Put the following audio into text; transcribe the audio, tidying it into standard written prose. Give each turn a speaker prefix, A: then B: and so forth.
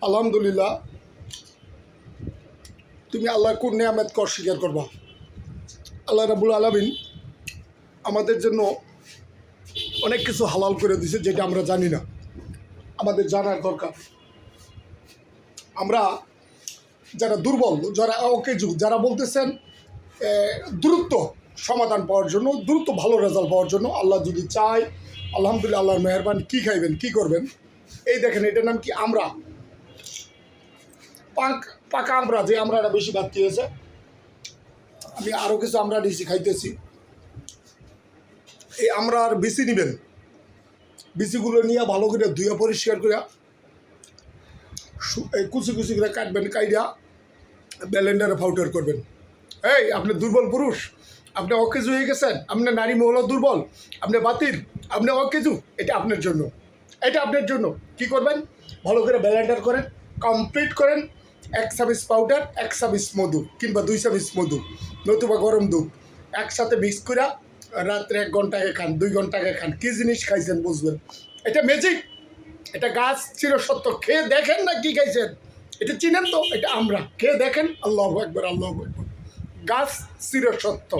A: আলহামদুলিল্লাহ, তুমি আল্লাহর কোন নেয়ামতকে অস্বীকার করবা? আল্লাহ রাব্বুল আলামিন আমাদের জন্য অনেক কিছু হালাল করে দিয়েছে, যেটা আমরা জানি না, আমাদের জানার দরকার। আমরা যারা দুর্বল, যারা অকেজু, যারা বলতেছেন দ্রুত সমাধান পাওয়ার জন্য, দ্রুত ভালো রেজাল্ট পাওয়ার জন্য, আল্লাহ যদি চায়, আলহামদুলিল্লাহ, আল্লাহর মেহেরবানি। কী খাইবেন, কী করবেন? এই দেখেন, এটার নাম কি? আমরা। পাকা আমরা, যে আমরাটা বেশি বাড়তি হয়েছে। আমি আরও কিছু আমরা নিয়েছি, খাইতেছি। এই আমরা আর বিচি নেবেন, বিচিগুলো নিয়ে ভালো করে ধুয়ে পরিষ্কার করে এই কুচি কুচি করে কাটবেন, কাইডা ব্লেন্ডারে পাউডার করবেন। এই আপনি দুর্বল পুরুষ, আপনি অকেজু হয়ে গেছেন, আপনার নারী মহলা দুর্বল, আপনি বাতিল, আপনি অকেজু, এটা আপনার জন্য, এটা আপনার জন্য। কি করবেন? ভালো করে ব্লেন্ডার করেন, কমপ্লিট করেন। 1 চামচ পাউডার, 1 চামচ মধু, কিংবা 2 চামচ মধু, নতুবা গরম দুধ একসাথে মিক্স করে রাত্রে 1 ঘন্টা আগে খান, 2 ঘন্টা আগে খান। কী জিনিস খাইছেন বুঝবেন। এটা ম্যাজিক, এটা গাছ চিরসত্য। খেয়ে দেখেন না কি খাইছেন, এটা চিনেন তো? এটা আমরা খেয়ে দেখেন। আল্লাহু আকবার, আল্লাহু আকবার। গাছ চিরসত্য।